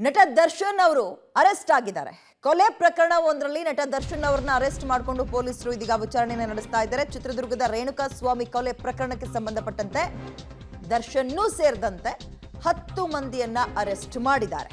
ನಟ ದರ್ಶನ್ ಅವರು ಅರೆಸ್ಟ್ ಆಗಿದ್ದಾರೆ. ಕೊಲೆ ಪ್ರಕರಣ ಒಂದರಲ್ಲಿ ನಟ ದರ್ಶನ್ ಅವರನ್ನ ಅರೆಸ್ಟ್ ಮಾಡಿಕೊಂಡು ಪೊಲೀಸರು ಇದೀಗ ವಿಚಾರಣೆಯನ್ನು ನಡೆಸ್ತಾ ಇದ್ದಾರೆ. ಚಿತ್ರದುರ್ಗದ ರೇಣುಕಾ ಸ್ವಾಮಿ ಕೊಲೆ ಪ್ರಕರಣಕ್ಕೆ ಸಂಬಂಧಪಟ್ಟಂತೆ ದರ್ಶನ್ನೂ ಸೇರಿದಂತೆ 10 ಮಂದಿಯನ್ನ ಅರೆಸ್ಟ್ ಮಾಡಿದ್ದಾರೆ.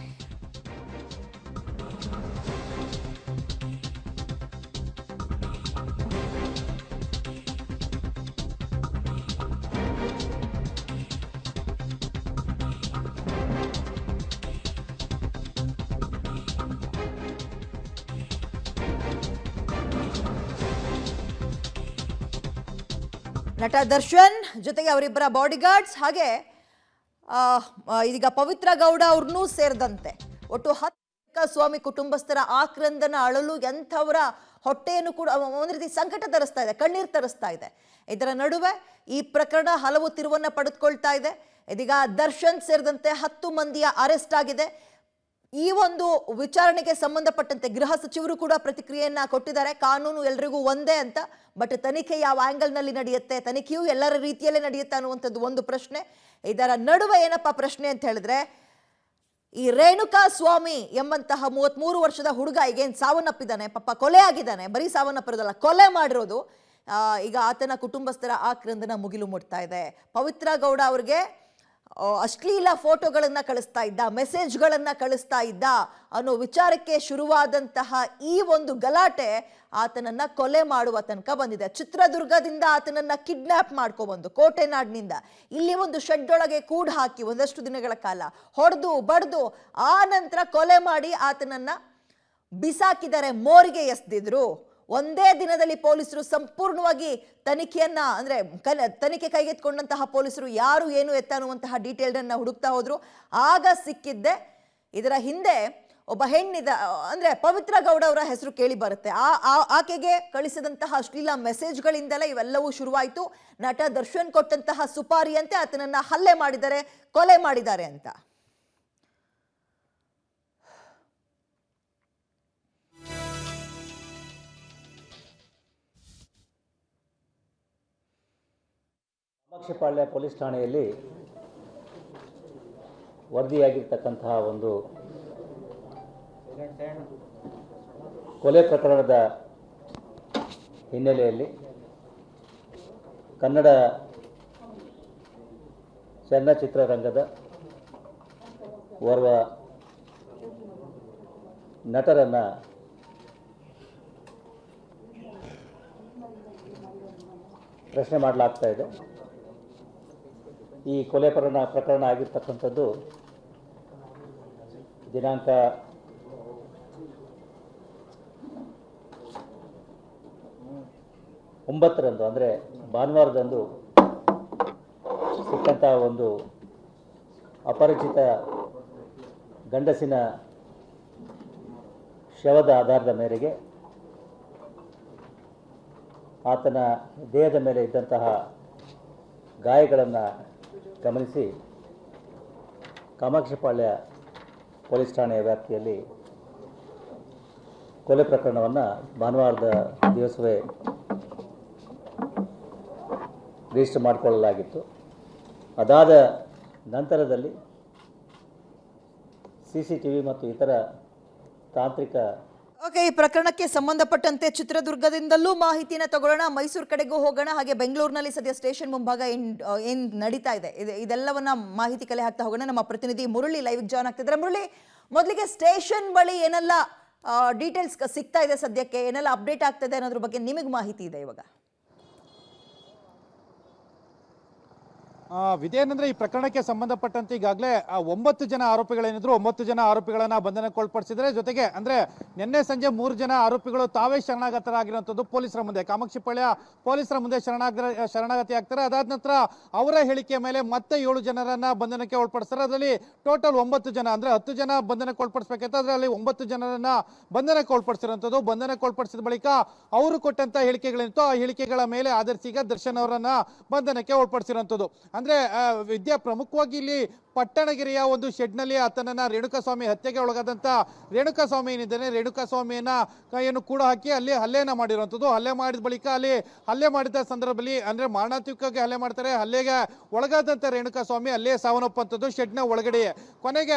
ನಟ ದರ್ಶನ್ ಜೊತೆಗೆ ಅವರಿಬ್ಬರ ಬಾಡಿಗಾರ್ಡ್ಸ್ ಹಾಗೆ ಇದೀಗ ಪವಿತ್ರ ಗೌಡ ಅವ್ರನ್ನೂ ಸೇರಿದಂತೆ ಒಟ್ಟು 10 ಸ್ವಾಮಿ ಕುಟುಂಬಸ್ಥರ ಆಕ್ರಂದನ ಅಳಲು ಎಂಥವರ ಹೊಟ್ಟೆಯನ್ನು ಕೂಡ ಒಂದು ರೀತಿ ಸಂಕಟ ತರಿಸ್ತಾ ಇದೆ, ಕಣ್ಣೀರು ತರಿಸ್ತಾ ಇದೆ. ಇದರ ನಡುವೆ ಈ ಪ್ರಕರಣ ಹಲವು ತಿರುವನ್ನ ಪಡೆದುಕೊಳ್ತಾ ಇದೆ. ಇದೀಗ ದರ್ಶನ್ ಸೇರಿದಂತೆ 10 ಮಂದಿಯ ಅರೆಸ್ಟ್ ಆಗಿದೆ. ಈ ಒಂದು ವಿಚಾರಣೆಗೆ ಸಂಬಂಧಪಟ್ಟಂತೆ ಗೃಹ ಸಚಿವರು ಕೂಡ ಪ್ರತಿಕ್ರಿಯೆಯನ್ನ ಕೊಟ್ಟಿದ್ದಾರೆ. ಕಾನೂನು ಎಲ್ರಿಗೂ ಒಂದೇ ಅಂತ, ಬಟ್ ತನಿಖೆ ಯಾವ ಆಂಗಲ್ ನಲ್ಲಿ ನಡೆಯುತ್ತೆ, ತನಿಖೆಯು ಎಲ್ಲರ ರೀತಿಯಲ್ಲೇ ನಡೆಯುತ್ತೆ ಅನ್ನುವಂಥದ್ದು ಒಂದು ಪ್ರಶ್ನೆ. ಇದರ ನಡುವೆ ಏನಪ್ಪಾ ಪ್ರಶ್ನೆ ಅಂತ ಹೇಳಿದ್ರೆ, ಈ ರೇಣುಕಾ ಸ್ವಾಮಿ ಎಂಬಂತಹ 33 ವರ್ಷದ ಹುಡುಗ ಈಗೇನು ಸಾವನ್ನಪ್ಪಿದ್ದಾನೆ, ಪಾಪ ಕೊಲೆ ಆಗಿದ್ದಾನೆ, ಬರೀ ಸಾವನ್ನಪ್ಪಿರೋದಲ್ಲ ಕೊಲೆ ಮಾಡಿರೋದು, ಈಗ ಆತನ ಕುಟುಂಬಸ್ಥರ ಆಕ್ರಂದನ ಮುಗಿಲು ಮುಟ್ತಾ ಇದೆ. ಪವಿತ್ರ ಗೌಡ ಅವ್ರಿಗೆ ಅಶ್ಲೀಲ ಫೋಟೋಗಳನ್ನ ಕಳಿಸ್ತಾ ಇದ್ದ, ಮೆಸೇಜ್ಗಳನ್ನ ಕಳಿಸ್ತಾ ಇದ್ದ ಅನ್ನೋ ವಿಚಾರಕ್ಕೆ ಶುರುವಾದಂತಹ ಈ ಒಂದು ಗಲಾಟೆ ಆತನನ್ನ ಕೊಲೆ ಮಾಡುವ ತನಕ ಬಂದಿದೆ. ಚಿತ್ರದುರ್ಗದಿಂದ ಆತನನ್ನ ಕಿಡ್ನಾಪ್ ಮಾಡ್ಕೊಬಂದು ಕೋಟೆನಾಡಿನಿಂದ ಇಲ್ಲಿ ಒಂದು ಶೆಡ್ ಒಳಗೆ ಕೂಡ್ ಹಾಕಿ ಒಂದಷ್ಟು ದಿನಗಳ ಕಾಲ ಹೊಡೆದು ಬಡ್ದು ಆ ನಂತರ ಕೊಲೆ ಮಾಡಿ ಆತನನ್ನ ಬಿಸಾಕಿದರೆ, ಮೋರಿಗೆ ಎಸ್ದಿದ್ರು. ಒಂದೇ ದಿನದಲ್ಲಿ ಪೊಲೀಸರು ಸಂಪೂರ್ಣವಾಗಿ ತನಿಖೆಯನ್ನ ಅಂದ್ರೆ ತನಿಖೆ ಕೈಗೆತ್ಕೊಂಡಂತಹ ಪೊಲೀಸರು ಯಾರು ಏನು ಎತ್ತ ಅನ್ನುವಂತಹ ಡೀಟೇಲ್ ಅನ್ನ ಹುಡುಕ್ತಾ ಹೋದ್ರು. ಆಗ ಸಿಕ್ಕಿದ್ದೆ ಇದರ ಹಿಂದೆ ಒಬ್ಬ ಹೆಣ್ಣಿದ, ಅಂದ್ರೆ ಪವಿತ್ರ ಗೌಡ ಅವರ ಹೆಸರು ಕೇಳಿ ಬರುತ್ತೆ. ಆಕೆಗೆ ಕಳಿಸಿದಂತಹ ಅಶ್ಲೀಲ ಮೆಸೇಜ್ಗಳಿಂದಲೇ ಇವೆಲ್ಲವೂ ಶುರುವಾಯಿತು. ನಟ ದರ್ಶನ್ ಕೊಟ್ಟಂತಹ ಸುಪಾರಿಯಂತೆ ಆತನನ್ನ ಹಲ್ಲೆ ಮಾಡಿದ್ದಾರೆ, ಕೊಲೆ ಮಾಡಿದ್ದಾರೆ ಅಂತ. ಕಾಮಾಕ್ಷಿಪಾಳ್ಯ ಪೊಲೀಸ್ ಠಾಣೆಯಲ್ಲಿ ವರದಿಯಾಗಿರ್ತಕ್ಕಂತಹ ಒಂದು ಕೊಲೆ ಪ್ರಕರಣದ ಹಿನ್ನೆಲೆಯಲ್ಲಿ ಕನ್ನಡ ಚಲನಚಿತ್ರರಂಗದ ಓರ್ವ ನಟರನ್ನು ಪ್ರಶ್ನೆ ಮಾಡಲಾಗ್ತಾ ಇದೆ. ಈ ಕೊಲೆ ಪ್ರಕರಣ ಆಗಿರ್ತಕ್ಕಂಥದ್ದು ದಿನಾಂಕ 9ರಂದು ಅಂದರೆ ಭಾನುವಾರದಂದು ಸಿಕ್ಕಂತಹ ಒಂದು ಅಪರಿಚಿತ ಗಂಡಸಿನ ಶವದ ಆಧಾರದ ಮೇರೆಗೆ ಆತನ ದೇಹದ ಮೇಲೆ ಇದ್ದಂತಹ ಗಾಯಗಳನ್ನು ಗಮನಿಸಿ ಕಾಮಾಕ್ಷಿಪಾಳ್ಯ ಪೊಲೀಸ್ ಠಾಣೆಯ ವ್ಯಾಪ್ತಿಯಲ್ಲಿ ಕೊಲೆ ಪ್ರಕರಣವನ್ನು ಭಾನುವಾರದ ದಿವಸವೇ ರಿಜಿಸ್ಟರ್ ಮಾಡಿಕೊಳ್ಳಲಾಗಿತ್ತು. ಅದಾದ ನಂತರದಲ್ಲಿ CCTV ಮತ್ತು ಇತರ ತಾಂತ್ರಿಕ ಈ ಪ್ರಕರಣಕ್ಕೆ ಸಂಬಂಧಪಟ್ಟಂತೆ ಚಿತ್ರದುರ್ಗದಿಂದಲೂ ಮಾಹಿತಿನ ತಗೊಳ್ಳೋಣ, ಮೈಸೂರು ಕಡೆಗೂ ಹೋಗೋಣ, ಹಾಗೆ ಬೆಂಗಳೂರಿನಲ್ಲಿ ಸದ್ಯ ಸ್ಟೇಷನ್ ಮುಂಭಾಗ ಏನ್ ನಡೀತಾ ಇದೆ ಇದೆಲ್ಲವನ್ನ ಮಾಹಿತಿ ಕಲೆ ಹಾಕ್ತಾ ಹೋಗೋಣ. ನಮ್ಮ ಪ್ರತಿನಿಧಿ ಮುರಳಿ ಲೈವ್ ಜಾಯ್ನ್ ಆಗ್ತಿದ್ದಾರೆ. ಮುರಳಿ, ಮೊದಲಿಗೆ ಸ್ಟೇಷನ್ ಬಳಿ ಏನೆಲ್ಲ ಡೀಟೇಲ್ಸ್ ಸಿಗ್ತಾ ಇದೆ, ಸದ್ಯಕ್ಕೆ ಏನೆಲ್ಲ ಅಪ್ಡೇಟ್ ಆಗ್ತಾ ಇದೆ ಅನ್ನೋದ್ರ ಬಗ್ಗೆ ನಿಮಗೆ ಮಾಹಿತಿ ಇದೆ ಇವಾಗ? ಇದೇನಂದ್ರೆ ಈ ಪ್ರಕರಣಕ್ಕೆ ಸಂಬಂಧಪಟ್ಟಂತೆ ಈಗಾಗಲೇ 9 ಜನ ಆರೋಪಿಗಳೇನಿದ್ರು 9 ಜನ ಆರೋಪಿಗಳನ್ನ ಬಂಧನಕ್ಕೊಳಪಡಿಸಿದ್ರೆ, ಜೊತೆಗೆ ಅಂದ್ರೆ ನಿನ್ನೆ ಸಂಜೆ 3 ಜನ ಆರೋಪಿಗಳು ತಾವೇ ಶರಣಾಗತರಾಗಿರುವಂಥದ್ದು ಪೊಲೀಸರ ಮುಂದೆ, ಕಾಮಾಕ್ಷಿಪಾಳ್ಯ ಪೊಲೀಸರ ಮುಂದೆ ಶರಣಾಗತಿ ಆಗ್ತಾರೆ. ಅದಾದ ನಂತರ ಅವರ ಹೇಳಿಕೆ ಮೇಲೆ ಮತ್ತೆ 7 ಜನರನ್ನ ಬಂಧನಕ್ಕೆ ಒಳಪಡಿಸ್ತಾರೆ. ಅದರಲ್ಲಿ ಟೋಟಲ್ 9 ಜನ, ಅಂದ್ರೆ 10 ಜನ ಬಂಧನಕ್ಕೆ ಒಳಪಡಿಸಬೇಕಿತ್ತು, ಅದರಲ್ಲಿ 9 ಜನರನ್ನ ಬಂಧನಕ್ಕೆ ಒಳಪಡಿಸಿರುವಂಥದ್ದು. ಬಂಧನಕ್ಕೆ ಒಳಪಡಿಸಿದ ಬಳಿಕ ಅವರು ಕೊಟ್ಟಂತ ಹೇಳಿಕೆಗಳೇನಿತ್ತು ಆ ಹೇಳಿಕೆಗಳ ಮೇಲೆ ಆಧರಿಸಿ ಈಗ ದರ್ಶನ್ ಅವರನ್ನ ಬಂಧನಕ್ಕೆ ಒಳಪಡಿಸಿರುವಂಥದ್ದು. ಅಂದ್ರೆ ವಿದ್ಯಾ ಪ್ರಮುಖವಾಗಿ ಇಲ್ಲಿ ಪಟ್ಟಣಗಿರಿಯ ಒಂದು ಶೆಡ್ನಲ್ಲಿ ಆತನನ್ನ ರೇಣುಕಾಸ್ವಾಮಿ ಹತ್ಯೆಗೆ ಒಳಗಾದಂತ ರೇಣುಕಾಸ್ವಾಮಿ ಏನಿದ್ದಾನೆ ರೇಣುಕಾಸ್ವಾಮಿಯನ್ನ ಏನು ಕೂಡ ಹಾಕಿ ಅಲ್ಲಿ ಹಲ್ಲೆಯನ್ನ ಮಾಡಿರುವಂಥದ್ದು. ಹಲ್ಲೆ ಮಾಡಿದ ಬಳಿಕ ಅಲ್ಲಿ ಹಲ್ಲೆ ಮಾಡಿದ ಸಂದರ್ಭದಲ್ಲಿ ಅಂದ್ರೆ ಮಾರಣಾಂತಿಕವಾಗಿ ಹಲ್ಲೆ ಮಾಡ್ತಾರೆ. ಹಲ್ಲೆಗೆ ಒಳಗಾದಂತ ರೇಣುಕಾಸ್ವಾಮಿ ಅಲ್ಲೇ ಸಾವನ್ನಪ್ಪಂಥದ್ದು ಶೆಡ್ನ ಒಳಗಡೆಯೇ. ಕೊನೆಗೆ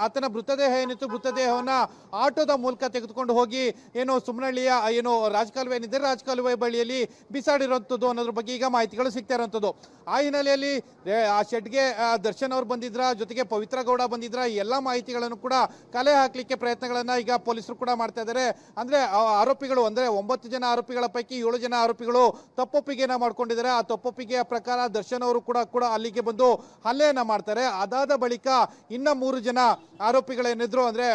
ಆತನ ಮೃತದೇಹ ಏನಿತ್ತು ಮೃತದೇಹವನ್ನ ಆಟೋದ ಮೂಲಕ ತೆಗೆದುಕೊಂಡು ಹೋಗಿ ಏನು ಸುಮನಹಳ್ಳಿಯ ಏನು ರಾಜಕಾಲುವೆ ಏನಿದೆ ರಾಜಕಾಲುವೆ ಬಳಿಯಲ್ಲಿ ಬಿಸಾಡಿರುವಂಥದ್ದು ಅನ್ನೋದ್ರ ಬಗ್ಗೆ ಈಗ ಮಾಹಿತಿಗಳು ಸಿಗ್ತಾ ಇರುವಂಥದ್ದು. ಆ ಹಿನ್ನೆಲೆಯಲ್ಲಿ ಆ ಶೆಡ್ಗೆ ದರ್ಶನ್ ಅವರು ಬಂದಿದ್ರ, ಜೊತೆಗೆ ಪವಿತ್ರ ಗೌಡ ಬಂದಿದ್ರ, ಎಲ್ಲ ಮಾಹಿತಿಗಳನ್ನು ಕೂಡ ಕಲೆ ಹಾಕ್ಲಿಕ್ಕೆ ಪ್ರಯತ್ನಗಳನ್ನ ಈಗ ಪೊಲೀಸರು ಕೂಡ ಮಾಡ್ತಾ ಇದ್ದಾರೆ. ಅಂದ್ರೆ ಆರೋಪಿಗಳು ಅಂದ್ರೆ 9 ಜನ ಆರೋಪಿಗಳ ಪೈಕಿ 7 ಜನ ಆರೋಪಿಗಳು ತಪ್ಪೊಪ್ಪಿಗೆಯನ್ನ ಮಾಡ್ಕೊಂಡಿದ್ದಾರೆ. ಆ ತಪ್ಪೊಪ್ಪಿಗೆಯ ಪ್ರಕಾರ ದರ್ಶನ್ ಅವರು ಕೂಡ ಅಲ್ಲಿಗೆ ಬಂದು ಹಲ್ಲೆಯನ್ನ ಮಾಡ್ತಾರೆ. ಅದಾದ ಬಳಿಕ ಇನ್ನ 3 ಜನ ಆರೋಪಿಗಳೇನಿದ್ರು ಅಂದ್ರೆ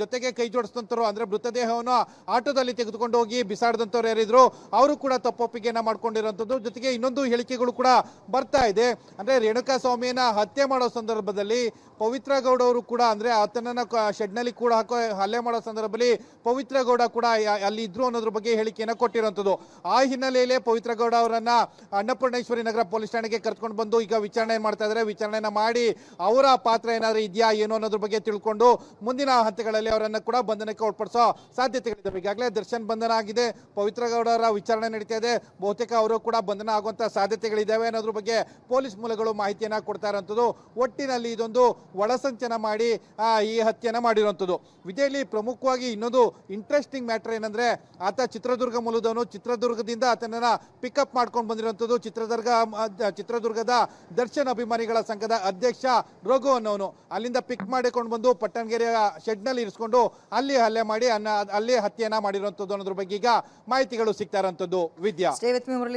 ಜೊತೆಗೆ ಕೈ ಜೋಡಿಸಿದಂತರು ಅಂದ್ರೆ ಮೃತದೇಹವನ್ನು ಆಟೋದಲ್ಲಿ ತೆಗೆದುಕೊಂಡು ಹೋಗಿ ಬಿಸಾಡಿದಂತವ್ರು ಯಾರಿದ್ರು ಅವರು ಕೂಡ ತಪ್ಪೊಪ್ಪಿಗೆಯನ್ನ ಮಾಡ್ಕೊಂಡಿರುವಂತದ್ದು. ಜೊತೆಗೆ ಇನ್ನೊಂದು ಹೇಳಿಕೆಗಳು ಕೂಡ ಬರ್ತಾ ಇದೆ. ಅಂದ್ರೆ ರೇಣುಕಾಸ್ವಾಮಿಯನ್ನ ಹತ್ಯೆ ಮಾಡೋ ಸಂದರ್ಭದಲ್ಲಿ ಪವಿತ್ರ ಗೌಡ ಅವರು ಕೂಡ ಅಂದ್ರೆ ಆತನನ್ನ ಶೆಡ್ನಲ್ಲಿ ಕೂಡ ಹಾಕೋ ಹಲ್ಲೆ ಮಾಡೋ ಸಂದರ್ಭದಲ್ಲಿ ಪವಿತ್ರ ಗೌಡ ಕೂಡ ಅಲ್ಲಿ ಇದ್ರು ಅನ್ನೋದ್ರ ಬಗ್ಗೆ ಹೇಳಿಕೆಯನ್ನ ಕೊಟ್ಟಿರುವಂತದ್ದು. ಆ ಹಿನ್ನೆಲೆಯಲ್ಲಿ ಪವಿತ್ರ ಗೌಡ ಅವರನ್ನ ಅನ್ನಪೂರ್ಣೇಶ್ವರಿ ನಗರ ಪೊಲೀಸ್ ಠಾಣೆಗೆ ಕರ್ಕೊಂಡು ಬಂದು ಈಗ ವಿಚಾರಣೆ ಮಾಡ್ತಾ ಇದ್ದಾರೆ. ವಿಚಾರಣೆನ ಮಾಡಿ ಅವರ ಪಾತ್ರ ಏನಾದ್ರು ಇದೆಯಾ ಏನು ಅನ್ನೋದ್ರ ಬಗ್ಗೆ ತಿಳ್ಕೊಂಡು ಮುಂದಿನ ಹಂತಗಳಲ್ಲಿ ಅವರನ್ನ ಕೂಡ ಬಂಧನಕ್ಕೆ ಒಳಪಡಿಸೋ ಸಾಧ್ಯತೆಗಳಿದ್ದಾವೆ. ಈಗಾಗಲೇ ದರ್ಶನ್ ಬಂಧನ ಆಗಿದೆ, ಪವಿತ್ರ ಗೌಡ ಅವರ ವಿಚಾರಣೆ ನಡೀತಾ ಇದೆ. ಬಹುತೇಕ ಅವರು ಕೂಡ ಬಂಧನ ಆಗುವಂತ ಸಾಧ್ಯತೆಗಳಿದ್ದಾವೆ ಅನ್ನೋದ್ರ ಬಗ್ಗೆ ಪೊಲೀಸ್ ಮೂಲಗಳು ಮಾಹಿತಿಯನ್ನ ಕೊಡ್ತಾ ಇರುವಂತದ್ದು. ಒಟ್ಟಿನಲ್ಲಿ ಇದೊಂದು ಒಳಸಂಚನ ಮಾಡಿ ಈ ಹತ್ಯೆಯನ್ನ ಮಾಡಿರುವಂತದ್ದು. ವಿಜಯಲ್ಲಿ ಪ್ರಮುಖವಾಗಿ ಇನ್ನೊಂದು ಇಂಟ್ರೆಸ್ಟಿಂಗ್ ಮ್ಯಾಟರ್ ಏನಂದ್ರೆ ಆತ ಚಿತ್ರದುರ್ಗ ಮೂಲದವನು. ಚಿತ್ರದುರ್ಗದಿಂದ ಆತನನ್ನ ಪಿಕಪ್ ಮಾಡ್ಕೊಂಡು ಬಂದಿರುವಂತದ್ದು ಚಿತ್ರದುರ್ಗದ ದರ್ಶನ್ ಅಭಿಮಾನಿಗಳ ಸಂಘದ ಅಧ್ಯಕ್ಷ ರಘು ಅನ್ನೋನು. ಅಲ್ಲಿಂದ ಪಿಕ್ ಮಾಡಿಕೊಂಡು ಬಂದು ಪಟ್ಟಣಗೆರೆಯ ಶೆಡ್ನಲ್ಲಿ ಇರಿಸ್ಕೊಂಡು ಅಲ್ಲಿ ಹಲ್ಲೆ ಮಾಡಿ ಅಲ್ಲಿ ಹತ್ಯೆಯನ್ನ ಮಾಡಿರುವಂತದ್ದು ಅನ್ನೋದ್ರ ಬಗ್ಗೆ ಈಗ ಮಾಹಿತಿಗಳು ಸಿಗ್ತಾ ಇರುವಂತದ್ದು. ವಿದ್ಯಾ. Stay with me, Murali.